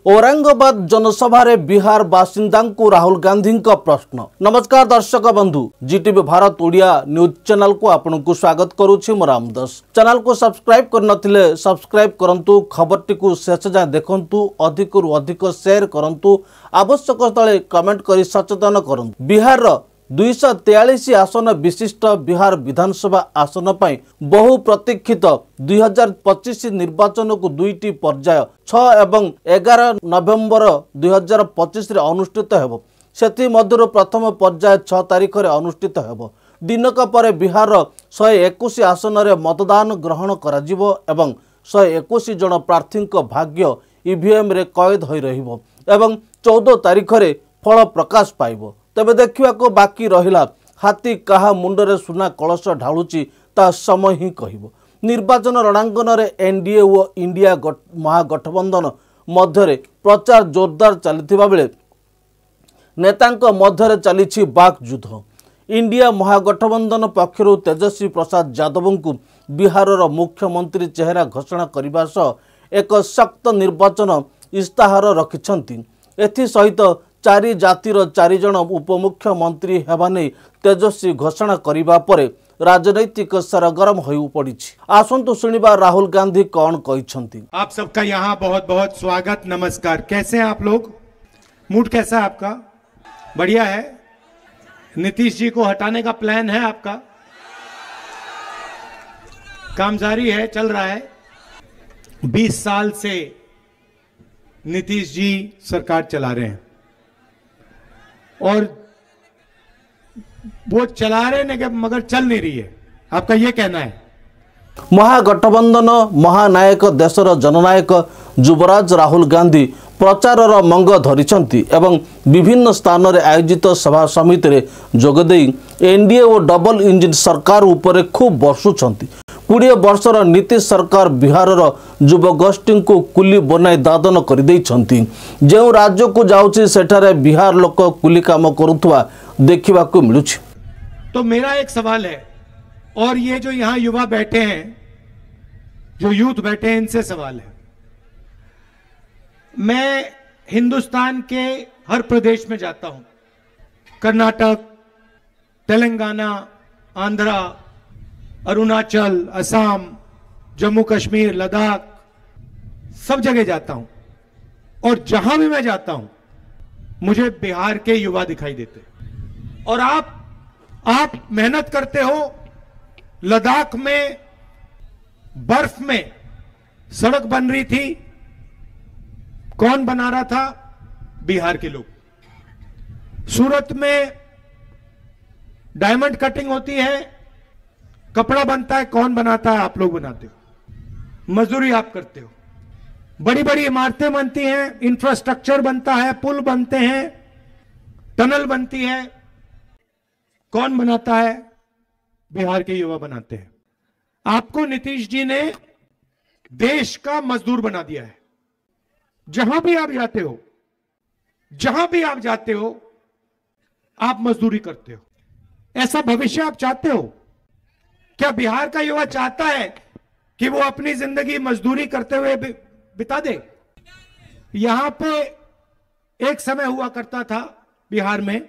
औरंगाबाद जनसभा रे बिहार बासिंदा को राहुल गांधी का प्रश्न। नमस्कार दर्शक बंधु, जीटीवी भारत ओडिया न्यूज चैनल को आपन को स्वागत करुछि। मो रामदास चैनल को सब्सक्राइब कर नथिले सब्सक्राइब करंतु, खबरटी को शेष जाय देखंतु, अधिक रु अधिक शेयर करंतु, आवश्यक स्थले कमेंट करी सचेतन करंतु। बिहार रो 243 आसन विशिष्ट बिहार विधानसभा आसन पर बहु प्रतीक्षित 2025 निर्वाचन को दुईटी पर्याय 6 एवं 11 नवेम्बर 2025 रे अनुष्ठित हेबो। सेति मध्यरु प्रथम पर्याय 6 तारिख रे अनुष्ठित हेबो। दिनक पर बिहार 121 आसन रे मतदान ग्रहण कराजिवो एवं 121 जन प्रार्थी भाग्य ईवीएम रे कैद होई रहिबो एवं 14 तारिख रे फल प्रकाश पाइबो। तबे देखिया को बाकी रहिला हाथी कहा मुंडरे सुना कलश ढालुची ता समय ही कहिबो। निर्वाचन रणांगन रे एनडीए और इंडिया महागठबंधन मध्यरे प्रचार जोरदार चलिथिबा बेले नेतांक मध्यरे चलिछि बाक युद्ध। इंडिया महागठबंधन पक्षरु तेजस्वी प्रसाद यादव को बिहार रो मुख्यमंत्री चेहरा घोषणा करबा सह एक सख्त निर्वाचन इस्ताहार रखिछंती। एथि सहित 4 जातिर 4 जन उपमुख्यमंत्री हेबा नै तेजस्वी घोषणा करिबा परे राजनैतिक सरगरम होई पड़िछि। आसंतु सुनिबा राहुल गांधी कौन कहिछंती। आप सबका यहाँ बहुत बहुत स्वागत, नमस्कार। कैसे हैं आप लोग? मूड कैसा है आपका? बढ़िया है। नीतीश जी को हटाने का प्लान है आपका? काम जारी है, चल रहा है। 20 साल से नीतीश जी सरकार चला रहे हैं और वो चला रहे हैं मगर चल नहीं रही है। आपका ये कहना है? महागठबंधन महानायक देशर जननायक युवराज राहुल गांधी प्रचार मंग धरिछंती एवं विभिन्न स्थान रे आयोजित सभा समिति रे जोगदेई एनडीए और डबल इंजिन सरकार उपरे खूब बर्षुछंती। 20 वर्षर नीतीश सरकार बिहार युवगोष्ठी को कुली बनाई दादन कर जो राज्य को जाउछि सेठारे बिहार लोक कुली काम करुवा देखा मिलूँ। तो मेरा एक सवाल है और ये जो यहाँ युवा बैठे हैं, जो यूथ बैठे हैं, इनसे सवाल है। मैं हिंदुस्तान के हर प्रदेश में जाता हूं, कर्नाटक, तेलंगाना, आंध्रा, अरुणाचल, असम, जम्मू कश्मीर, लद्दाख, सब जगह जाता हूं और जहां भी मैं जाता हूं मुझे बिहार के युवा दिखाई देते। और आप मेहनत करते हो। लद्दाख में बर्फ में सड़क बन रही थी, कौन बना रहा था? बिहार के लोग। सूरत में डायमंड कटिंग होती है, कपड़ा बनता है, कौन बनाता है? आप लोग बनाते हो। मजदूरी आप करते हो। बड़ी बड़ी इमारतें बनती हैं, इंफ्रास्ट्रक्चर बनता है, पुल बनते हैं, टनल बनती है, कौन बनाता है? बिहार के युवा बनाते हैं। आपको नीतीश जी ने देश का मजदूर बना दिया है। जहां भी आप जाते हो, जहां भी आप जाते हो, आप मजदूरी करते हो। ऐसा भविष्य आप चाहते हो? क्या बिहार का युवा चाहता है कि वो अपनी जिंदगी मजदूरी करते हुए बिता दे? यहां पे एक समय हुआ करता था बिहार में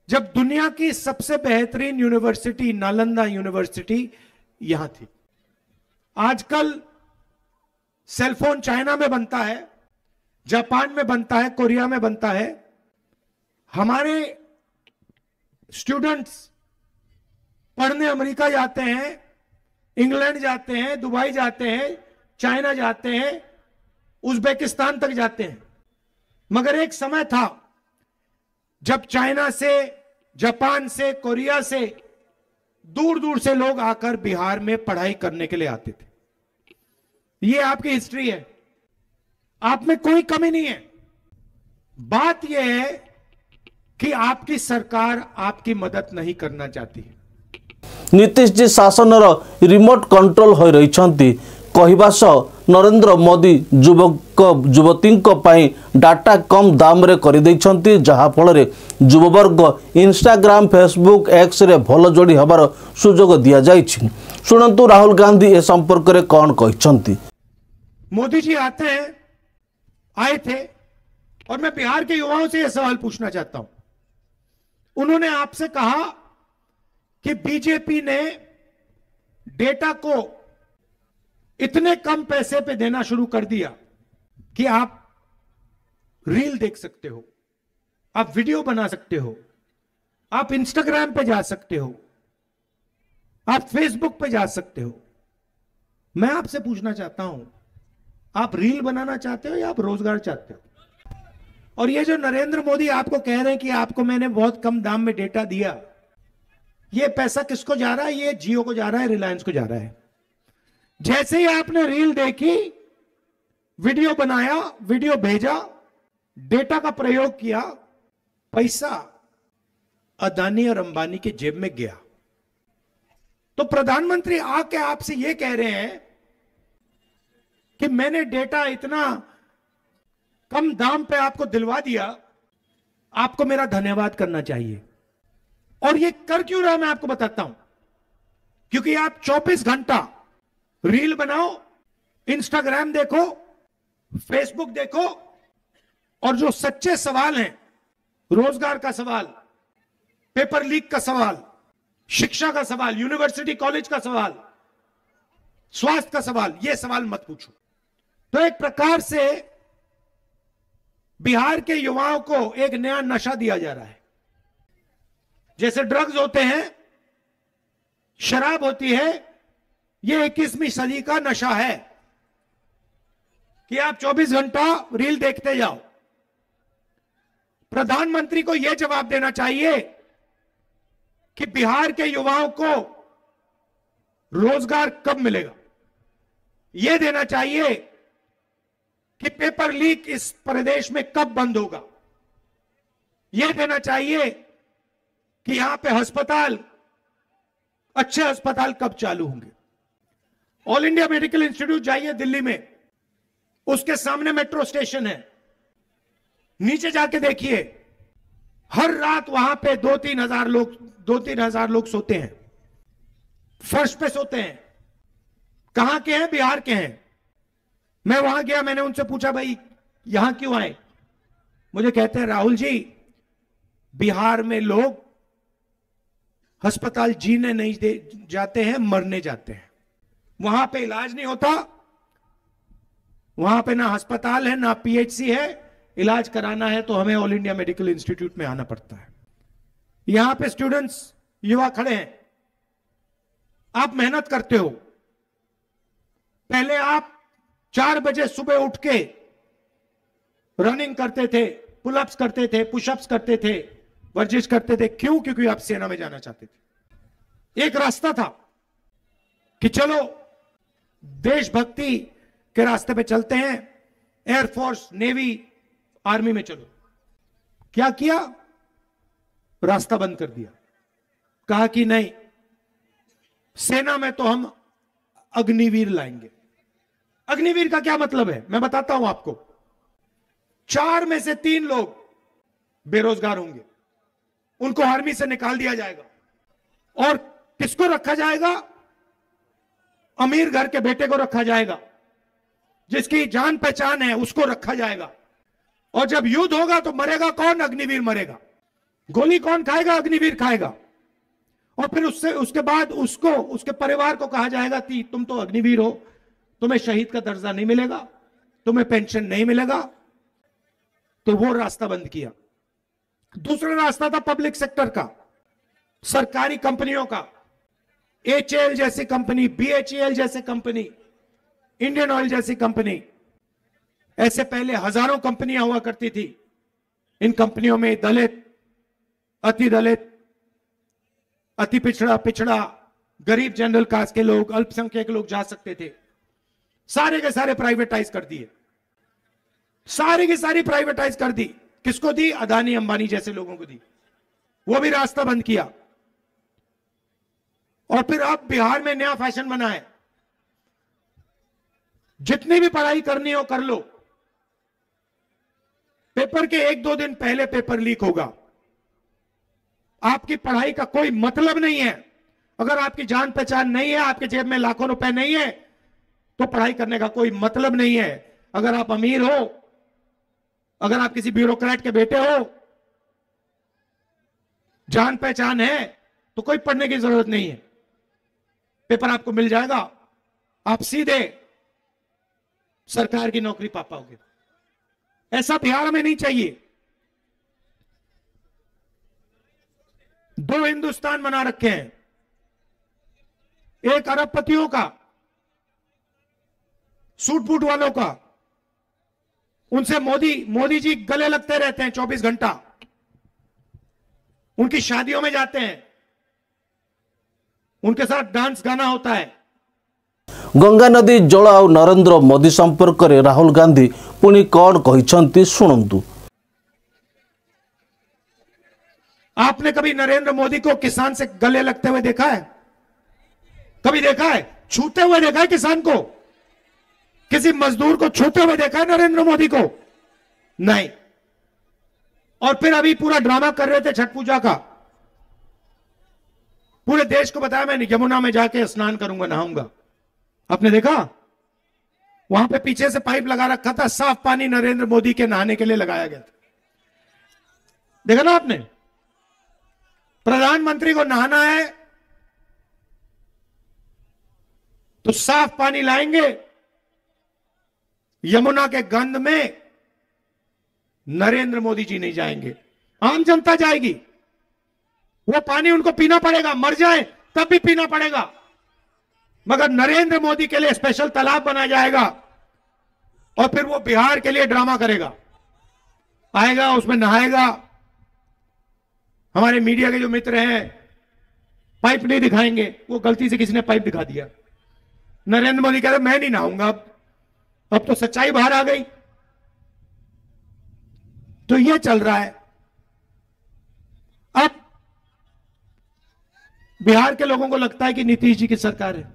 जब दुनिया की सबसे बेहतरीन यूनिवर्सिटी नालंदा यूनिवर्सिटी यहां थी। आजकल सेलफोन चाइना में बनता है, जापान में बनता है, कोरिया में बनता है। हमारे स्टूडेंट्स पढ़ने अमेरिका जाते हैं, इंग्लैंड जाते हैं, दुबई जाते हैं, चाइना जाते हैं, उज्बेकिस्तान तक जाते हैं। मगर एक समय था जब चाइना से, जापान से, कोरिया से, दूर दूर से लोग आकर बिहार में पढ़ाई करने के लिए आते थे। ये आपकी हिस्ट्री है, आप में कोई कमी नहीं है। बात यह है कि आपकी सरकार आपकी मदद नहीं करना चाहती। नीतीश जी शासन रिमोट कंट्रोल हो रही कहवा सह नरेंद्र मोदी युवक युवती डाटा कम दाम रे कर जहा फल युववर्ग इंस्टाग्राम फेसबुक एक्स रे भल जोड़ी हबार सुजोग दिया जाइछि। सुनंतु राहुल गांधी ए संपर्क रे कौन कहते। मोदी जी आते हैं आए थे और मैं बिहार के युवाओं से यह सवाल पूछना चाहता हूं। उन्होंने आपसे कहा कि बीजेपी ने डेटा को इतने कम पैसे पे देना शुरू कर दिया कि आप रील देख सकते हो, आप वीडियो बना सकते हो, आप इंस्टाग्राम पे जा सकते हो, आप फेसबुक पे जा सकते हो। मैं आपसे पूछना चाहता हूं, आप रील बनाना चाहते हो या आप रोजगार चाहते हो? और ये जो नरेंद्र मोदी आपको कह रहे हैं कि आपको मैंने बहुत कम दाम में डेटा दिया, ये पैसा किसको जा रहा है? ये जियो को जा रहा है, रिलायंस को जा रहा है। जैसे ही आपने रील देखी, वीडियो बनाया, वीडियो भेजा, डेटा का प्रयोग किया, पैसा अदानी और अंबानी के जेब में गया। तो प्रधानमंत्री आके आपसे यह कह रहे हैं कि मैंने डेटा इतना कम दाम पे आपको दिलवा दिया, आपको मेरा धन्यवाद करना चाहिए। और ये कर क्यों रहा मैं आपको बताता हूं। क्योंकि आप 24 घंटा रील बनाओ, इंस्टाग्राम देखो, फेसबुक देखो, और जो सच्चे सवाल हैं, रोजगार का सवाल, पेपर लीक का सवाल, शिक्षा का सवाल, यूनिवर्सिटी कॉलेज का सवाल, स्वास्थ्य का सवाल, यह सवाल मत पूछो। तो एक प्रकार से बिहार के युवाओं को एक नया नशा दिया जा रहा है। जैसे ड्रग्स होते हैं, शराब होती है, यह 21वीं सदी का नशा है कि आप 24 घंटा रील देखते जाओ। प्रधानमंत्री को यह जवाब देना चाहिए कि बिहार के युवाओं को रोजगार कब मिलेगा। यह देना चाहिए कि पेपर लीक इस प्रदेश में कब बंद होगा। यह देना चाहिए कि यहां पे अस्पताल, अच्छे अस्पताल कब चालू होंगे। ऑल इंडिया मेडिकल इंस्टीट्यूट जाइए दिल्ली में, उसके सामने मेट्रो स्टेशन है, नीचे जाके देखिए, हर रात वहां पे 2-3 हजार लोग सोते हैं, फर्श पे सोते हैं। कहां के हैं? बिहार के हैं। मैं वहां गया, मैंने उनसे पूछा, भाई यहां क्यों आए? मुझे कहते हैं, राहुल जी, बिहार में लोग अस्पताल जीने नहीं जाते हैं, मरने जाते हैं। वहां पे इलाज नहीं होता, वहां पे ना अस्पताल है, ना पीएचसी है। इलाज कराना है तो हमें ऑल इंडिया मेडिकल इंस्टीट्यूट में आना पड़ता है। यहां पे स्टूडेंट्स, युवा खड़े हैं, आप मेहनत करते हो। पहले आप 4 बजे सुबह उठ के रनिंग करते थे, पुलअप्स करते थे, पुशअप्स करते थे, वर्जिश करते थे। क्यों? क्योंकि आप सेना में जाना चाहते थे। एक रास्ता था कि चलो देशभक्ति के रास्ते पे चलते हैं, एयरफोर्स, नेवी, आर्मी में चलो। क्या किया? रास्ता बंद कर दिया। कहा कि नहीं, सेना में तो हम अग्निवीर लाएंगे। अग्निवीर का क्या मतलब है मैं बताता हूं आपको। 4 में से 3 लोग बेरोजगार होंगे, उनको आर्मी से निकाल दिया जाएगा और किसको रखा जाएगा? अमीर घर के बेटे को रखा जाएगा, जिसकी जान पहचान है उसको रखा जाएगा। और जब युद्ध होगा तो मरेगा कौन? अग्निवीर मरेगा। गोली कौन खाएगा? अग्निवीर खाएगा। और फिर उसके बाद उसको, उसके परिवार को कहा जाएगा कि तुम तो अग्निवीर हो, तुम्हें शहीद का दर्जा नहीं मिलेगा, तुम्हें पेंशन नहीं मिलेगा। तो वो रास्ता बंद किया। दूसरा रास्ता था पब्लिक सेक्टर का, सरकारी कंपनियों का। HAL जैसी कंपनी, BHEL जैसी कंपनी, इंडियन ऑयल जैसी कंपनी, ऐसे पहले हजारों कंपनियां हुआ करती थी। इन कंपनियों में दलित, अति पिछड़ा, गरीब, जनरल कास्ट के लोग, अल्पसंख्यक लोग जा सकते थे। सारे के सारे प्राइवेटाइज कर दिए, सारी की सारी प्राइवेटाइज कर दी। किसको दी? अदानी अंबानी जैसे लोगों को दी। वो भी रास्ता बंद किया। और फिर अब बिहार में नया फैशन बना है, जितनी भी पढ़ाई करनी हो कर लो, पेपर के 1-2 दिन पहले पेपर लीक होगा। आपकी पढ़ाई का कोई मतलब नहीं है। अगर आपकी जान पहचान नहीं है, आपके जेब में लाखों रुपए नहीं है, तो पढ़ाई करने का कोई मतलब नहीं है। अगर आप अमीर हो अगर आप किसी ब्यूरोक्रेट के बेटे हो, जान पहचान है, तो कोई पढ़ने की जरूरत नहीं है, पेपर आपको मिल जाएगा, आप सीधे सरकार की नौकरी पा पाओगे। ऐसा बिहार में नहीं चाहिए। दो हिंदुस्तान बना रखे हैं, एक अरबपतियों का, सूट बूट वालों का, उनसे मोदी जी गले लगते रहते हैं 24 घंटा, उनकी शादियों में जाते हैं, उनके साथ डांस गाना होता है। गंगा नदी जल और नरेंद्र मोदी संपर्क में राहुल गांधी पुणी कौन कहते शुणु। आपने कभी नरेंद्र मोदी को किसान से गले लगते हुए देखा है? कभी देखा है? छूते हुए देखा है किसान को? किसी मजदूर को छूते हुए देखा है नरेंद्र मोदी को? नहीं। और फिर अभी पूरा ड्रामा कर रहे थे छठ पूजा का, पूरे देश को बताया मैं यमुना में जाके स्नान करूंगा, नहाऊंगा। आपने देखा? वहां पे पीछे से पाइप लगा रखा था, साफ पानी नरेंद्र मोदी के नहाने के लिए लगाया गया था। देखा ना आपने? प्रधानमंत्री को नहाना है तो साफ पानी लाएंगे, यमुना के गंध में नरेंद्र मोदी जी नहीं जाएंगे, आम जनता जाएगी। वो पानी उनको पीना पड़ेगा, मर जाए तब भी पीना पड़ेगा, मगर नरेंद्र मोदी के लिए स्पेशल तालाब बनाया जाएगा और फिर वो बिहार के लिए ड्रामा करेगा, आएगा उसमें नहाएगा। हमारे मीडिया के जो मित्र हैं पाइप नहीं दिखाएंगे, वो गलती से किसी ने पाइप दिखा दिया, नरेंद्र मोदी कहते मैं नहीं नहाऊंगा। अब तो सच्चाई बाहर आ गई। तो ये चल रहा है। अब बिहार के लोगों को लगता है कि नीतीश जी की सरकार है।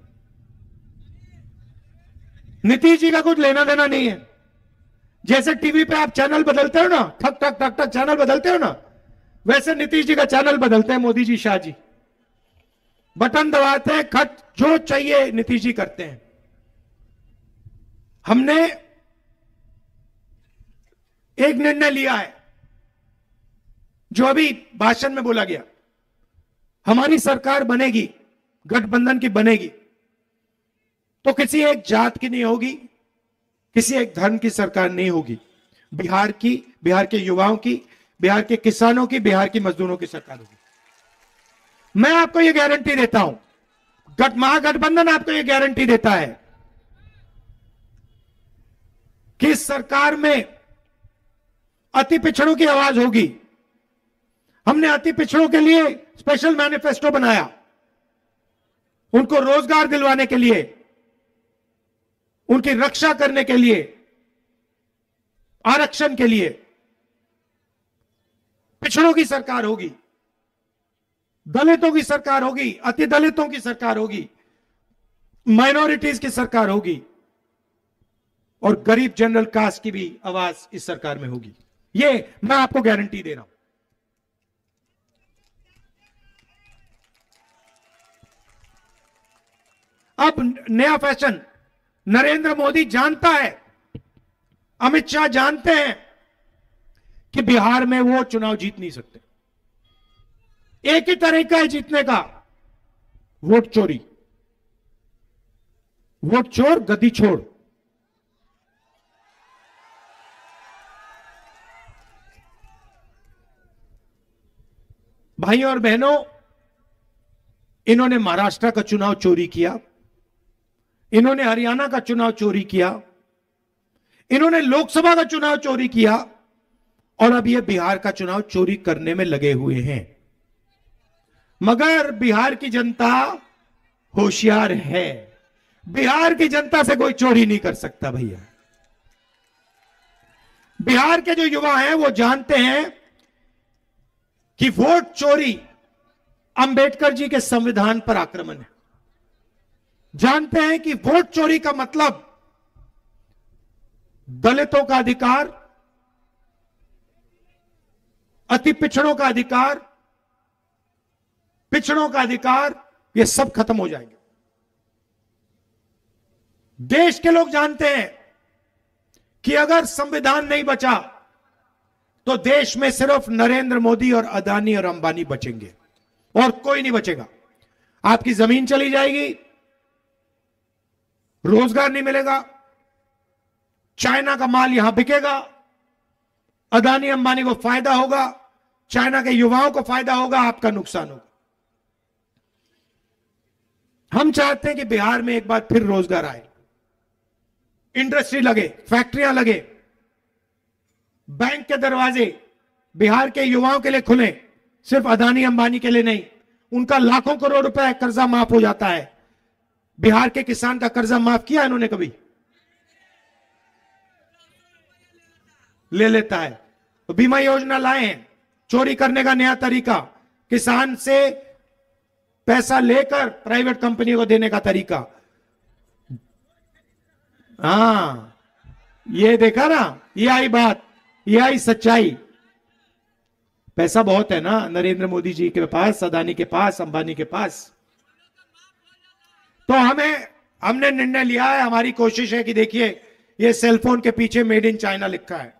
नीतीश जी का कुछ लेना देना नहीं है। जैसे टीवी पे आप चैनल बदलते हो ना, ठक ठक ठक ठक चैनल बदलते हो ना, वैसे नीतीश जी का चैनल बदलते हैं मोदी जी, शाह जी। बटन दबाते हैं, खट जो चाहिए नीतीश जी करते हैं। हमने एक निर्णय लिया है जो अभी भाषण में बोला गया, हमारी सरकार बनेगी, गठबंधन की बनेगी, तो किसी एक जात की नहीं होगी, किसी एक धर्म की सरकार नहीं होगी। बिहार की, बिहार के युवाओं की, बिहार के किसानों की, बिहार की मजदूरों की सरकार होगी। मैं आपको यह गारंटी देता हूं, महागठबंधन आपको यह गारंटी देता है कि इस सरकार में अति पिछड़ों की आवाज होगी। हमने अति पिछड़ों के लिए स्पेशल मैनिफेस्टो बनाया, उनको रोजगार दिलवाने के लिए, उनकी रक्षा करने के लिए, आरक्षण के लिए। पिछड़ों की सरकार होगी, दलितों की सरकार होगी, अति दलितों की सरकार होगी, माइनॉरिटीज की सरकार होगी, और गरीब जनरल कास्ट की भी आवाज इस सरकार में होगी। ये मैं आपको गारंटी दे रहा हूं। अब नया फैशन, नरेंद्र मोदी जानता है, अमित शाह जानते हैं कि बिहार में वो चुनाव जीत नहीं सकते। एक ही तरीका है जीतने का, वोट चोरी। वोट चोर गद्दी छोड़। भाइयों और बहनों, इन्होंने महाराष्ट्र का चुनाव चोरी किया, इन्होंने हरियाणा का चुनाव चोरी किया, इन्होंने लोकसभा का चुनाव चोरी किया, और अब ये बिहार का चुनाव चोरी करने में लगे हुए हैं। मगर बिहार की जनता होशियार है, बिहार की जनता से कोई चोरी नहीं कर सकता भैया। बिहार के जो युवा हैं वो जानते हैं कि वोट चोरी अंबेडकर जी के संविधान पर आक्रमण है। जानते हैं कि वोट चोरी का मतलब दलितों का अधिकार, अति पिछड़ों का अधिकार, पिछड़ों का अधिकार, ये सब खत्म हो जाएंगे। देश के लोग जानते हैं कि अगर संविधान नहीं बचा तो देश में सिर्फ नरेंद्र मोदी और अदानी और अंबानी बचेंगे और कोई नहीं बचेगा। आपकी जमीन चली जाएगी, रोजगार नहीं मिलेगा, चाइना का माल यहां बिकेगा, अदानी अंबानी को फायदा होगा, चाइना के युवाओं को फायदा होगा, आपका नुकसान होगा। हम चाहते हैं कि बिहार में एक बार फिर रोजगार आए, इंडस्ट्री लगे, फैक्ट्रियां लगे, बैंक के दरवाजे बिहार के युवाओं के लिए खुले, सिर्फ अदानी अंबानी के लिए नहीं। उनका लाखों करोड़ रुपए कर्जा माफ हो जाता है। बिहार के किसान का कर्जा माफ किया इन्होंने कभी? ले लेता है। तो बीमा योजना लाए हैं, चोरी करने का नया तरीका, किसान से पैसा लेकर प्राइवेट कंपनी को देने का तरीका। हां, ये देखा ना, ये आई बात, ये आई सच्चाई। पैसा बहुत है ना नरेंद्र मोदी जी के पास, अदानी के पास, अंबानी के पास। तो हमने निर्णय लिया है, हमारी कोशिश है कि देखिए ये सेलफोन के पीछे मेड इन चाइना लिखा है।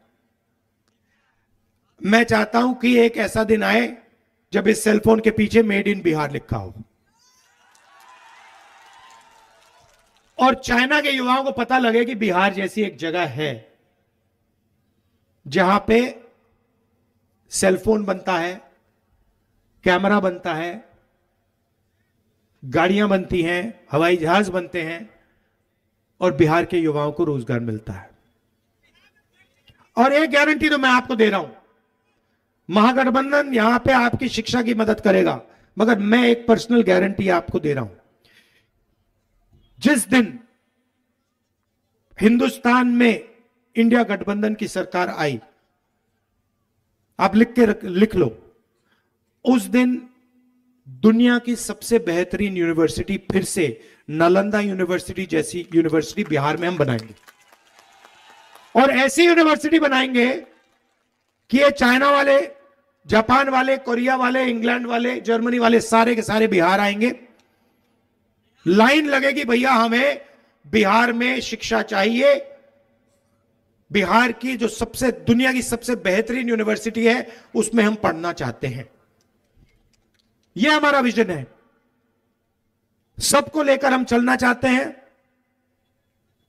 मैं चाहता हूं कि एक ऐसा दिन आए जब इस सेलफोन के पीछे मेड इन बिहार लिखा हो और चाइना के युवाओं को पता लगे कि बिहार जैसी एक जगह है जहां पे सेलफोन बनता है, कैमरा बनता है, गाड़ियां बनती हैं, हवाई जहाज बनते हैं और बिहार के युवाओं को रोजगार मिलता है। और एक गारंटी तो मैं आपको दे रहा हूं, महागठबंधन यहां पे आपकी शिक्षा की मदद करेगा, मगर मैं एक पर्सनल गारंटी आपको दे रहा हूं, जिस दिन हिंदुस्तान में इंडिया गठबंधन की सरकार आई, आप लिख लो, उस दिन दुनिया की सबसे बेहतरीन यूनिवर्सिटी फिर से नालंदा यूनिवर्सिटी जैसी यूनिवर्सिटी बिहार में हम बनाएंगे। और ऐसी यूनिवर्सिटी बनाएंगे कि ये चाइना वाले, जापान वाले, कोरिया वाले, इंग्लैंड वाले, जर्मनी वाले सारे के सारे बिहार आएंगे। लाइन लगेगी, भैया हमें बिहार में शिक्षा चाहिए, बिहार की जो सबसे दुनिया की सबसे बेहतरीन यूनिवर्सिटी है उसमें हम पढ़ना चाहते हैं। यह हमारा विजन है, सबको लेकर हम चलना चाहते हैं।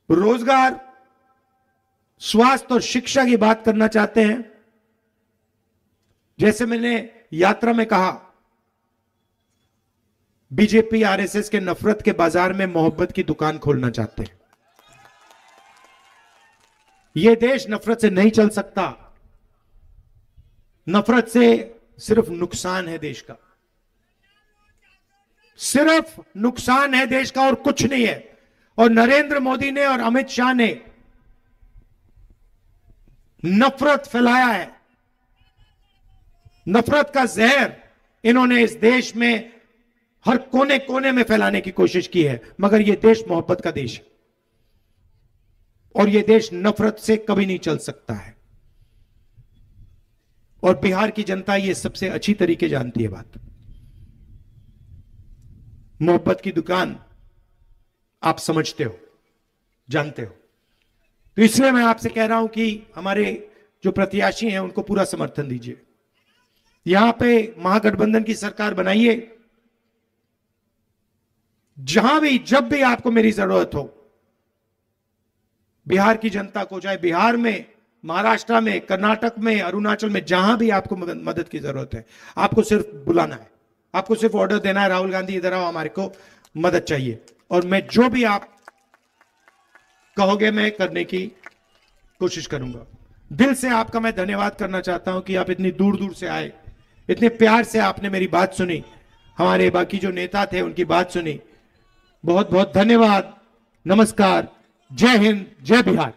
रोजगार, स्वास्थ्य और शिक्षा की बात करना चाहते हैं। जैसे मैंने यात्रा में कहा, बीजेपी आरएसएस के नफरत के बाजार में मोहब्बत की दुकान खोलना चाहते हैं। यह देश नफरत से नहीं चल सकता, नफरत से सिर्फ नुकसान है देश का, सिर्फ नुकसान है देश का और कुछ नहीं है। और नरेंद्र मोदी ने और अमित शाह ने नफरत फैलाया है, नफरत का जहर इन्होंने इस देश में हर कोने कोने में फैलाने की कोशिश की है, मगर यह देश मोहब्बत का देश है और यह देश नफरत से कभी नहीं चल सकता है। और बिहार की जनता यह सबसे अच्छी तरीके जानती है बात। मोहब्बत की दुकान आप समझते हो, जानते हो। तो इसलिए मैं आपसे कह रहा हूं कि हमारे जो प्रत्याशी हैं उनको पूरा समर्थन दीजिए। यहां पे महागठबंधन की सरकार बनाइए। जहां भी जब भी आपको मेरी जरूरत हो, बिहार की जनता को, चाहे बिहार में, महाराष्ट्र में, कर्नाटक में, अरुणाचल में, जहां भी आपको मदद की जरूरत है, आपको सिर्फ बुलाना है, आपको सिर्फ ऑर्डर देना है, राहुल गांधी इधर आओ, हमारे को मदद चाहिए। और मैं जो भी आप कहोगे मैं करने की कोशिश करूंगा। दिल से आपका मैं धन्यवाद करना चाहता हूं कि आप इतनी दूर दूर से आए, इतने प्यार से आपने मेरी बात सुनी, हमारे बाकी जो नेता थे उनकी बात सुनी। बहुत बहुत धन्यवाद। नमस्कार, जय हिंद, जय बिहार।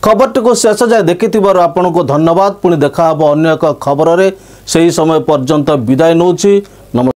खबर को शेष जाए देखिथिबारु आपनको धन्यवाद। पुणी देखा हबो अन्य एक खबर रे, सेही समय पर्यंत विदाय नउछि। नमस्कार।